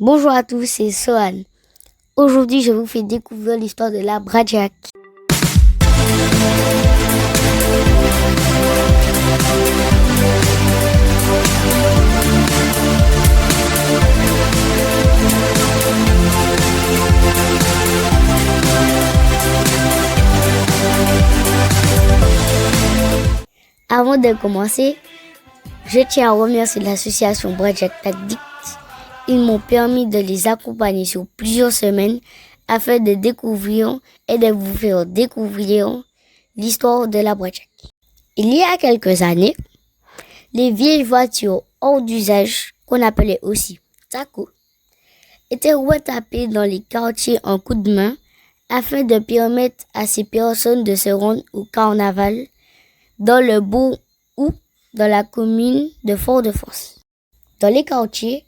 Bonjour à tous, c'est Sohan. Aujourd'hui, je vous fais découvrir l'histoire de la Bradjak. Avant de commencer, je tiens à remercier l'association Bradjak Tactics. Ils m'ont permis de les accompagner sur plusieurs semaines afin de découvrir et de vous faire découvrir l'histoire de la Bradjak. Il y a quelques années, les vieilles voitures hors d'usage, qu'on appelait aussi taco, étaient retapées dans les quartiers en coup de main afin de permettre à ces personnes de se rendre au carnaval dans le bourg ou dans la commune de Fort-de-France. Dans les quartiers,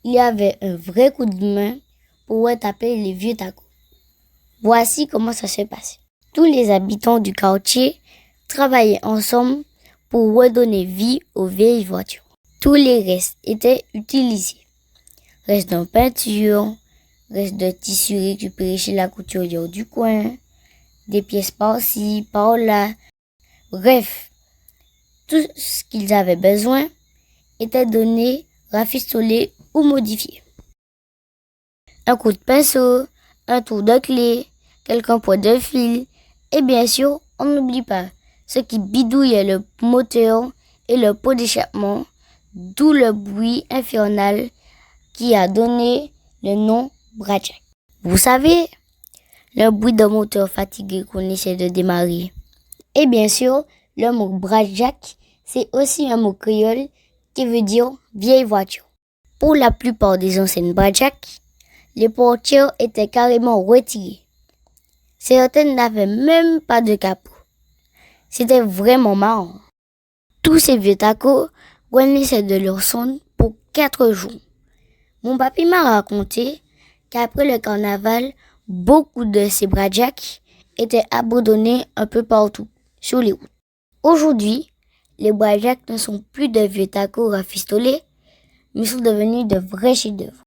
il y avait un vrai coup de main pour retaper les vieux tacos. Voici comment ça se passait. Tous les habitants du quartier travaillaient ensemble pour redonner vie aux vieilles voitures. Tous les restes étaient utilisés. Restes de peinture, restes de tissu récupérés chez la couturière du coin, des pièces par-ci, par-là. Bref, tout ce qu'ils avaient besoin était donné, rafistolé ou modifié. Un coup de pinceau, un tour de clé, quelques poids de fil, et bien sûr, on n'oublie pas ce qui bidouillait le moteur et le pot d'échappement, d'où le bruit infernal qui a donné le nom Bradjak. Vous savez, le bruit d'un moteur fatigué qu'on essaie de démarrer. Et bien sûr, le mot Bradjak, c'est aussi un mot créole qui veut dire vieille voiture. Pour la plupart des anciennes Bradjak, les portières étaient carrément retirées. Certaines n'avaient même pas de capot. C'était vraiment marrant. Tous ces vieux tacos renaissaient de leur sonde pour 4 jours. Mon papy m'a raconté qu'après le carnaval, beaucoup de ces Bradjak étaient abandonnés un peu partout sur les routes. Aujourd'hui, les Bradjak ne sont plus de vieux tacos rafistolés, mais sont devenus de vrais chefs-d'œuvre.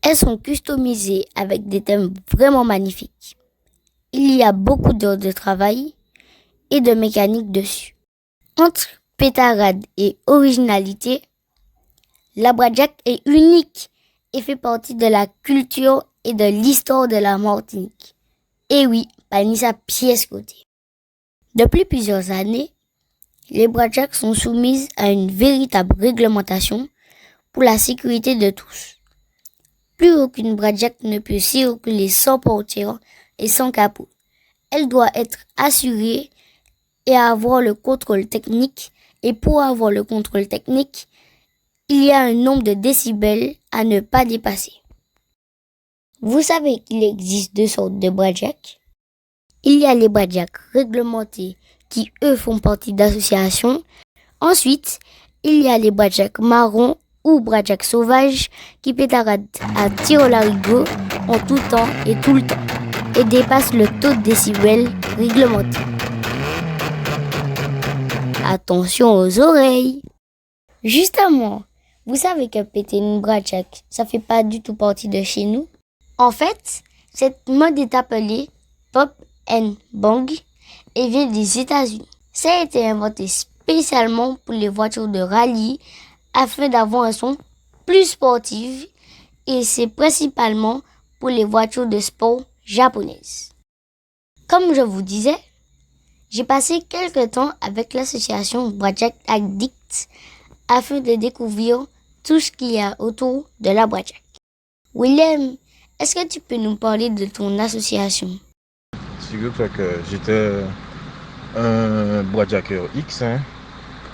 Elles sont customisées avec des thèmes vraiment magnifiques. Il y a beaucoup d'heures de travail et de mécanique dessus. Entre pétarade et originalité, la Bradjak est unique et fait partie de la culture et de l'histoire de la Martinique. Et oui, Panissa pièce côté. Depuis plusieurs années, les Bradjak sont soumises à une véritable réglementation pour la sécurité de tous. Plus aucune Bradjak ne peut circuler sans portière et sans capot. Elle doit être assurée et avoir le contrôle technique. Et pour avoir le contrôle technique, il y a un nombre de décibels à ne pas dépasser. Vous savez qu'il existe 2 sortes de Bradjak. Il y a les Bradjak réglementés qui, eux, font partie d'associations. Ensuite, il y a les Bradjak marrons ou Bradjak sauvages qui pétaradent à tir-larigot en tout temps et tout le temps et dépassent le taux de décibels réglementé. Attention aux oreilles. Justement, vous savez que péter une Bradjak, ça fait pas du tout partie de chez nous. En fait, cette mode est appelée Pop and Bang et vient des États-Unis. Ça a été inventé spécialement pour les voitures de rallye afin d'avoir un son plus sportif et c'est principalement pour les voitures de sport japonaises. Comme je vous disais, j'ai passé quelques temps avec l'association Bradjak Addicts afin de découvrir tout ce qu'il y a autour de la Bradjak. William, est-ce que tu peux nous parler de ton association? Figure-toi que j'étais un Bradjaker X,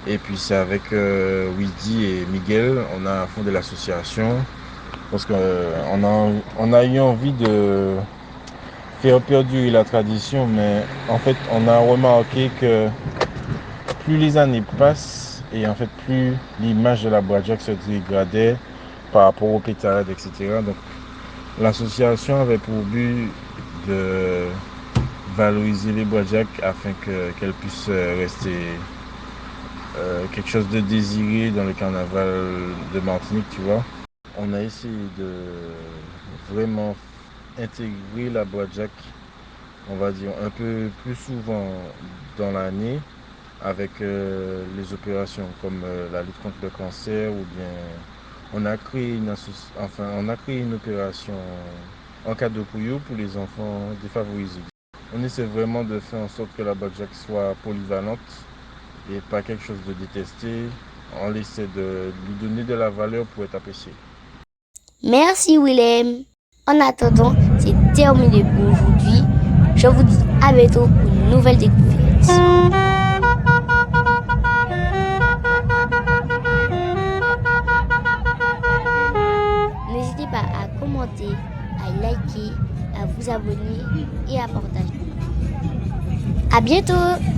et puis c'est avec Wildy et Miguel, on a fondé l'association parce qu'on a eu envie de faire perdurer la tradition, mais en fait on a remarqué que plus les années passent et en fait plus l'image de la Bradjak se dégradait par rapport aux pétarades, etc. Donc l'association avait pour but de valoriser les Bradjak afin qu'elles puissent rester quelque chose de désiré dans le carnaval de Martinique, tu vois. On a essayé de vraiment intégrer la Boadjak, on va dire, un peu plus souvent dans l'année avec les opérations comme la lutte contre le cancer ou bien on a créé une opération en cadeau pour les enfants défavorisés. On essaie vraiment de faire en sorte que la Boadjak soit polyvalente et pas quelque chose de détesté. On essaie de lui donner de la valeur pour être apprécié. Merci Willem. En attendant, c'est terminé pour aujourd'hui. Je vous dis à bientôt pour une nouvelle découverte. N'hésitez pas à commenter, à liker, à vous abonner et à partager. À bientôt!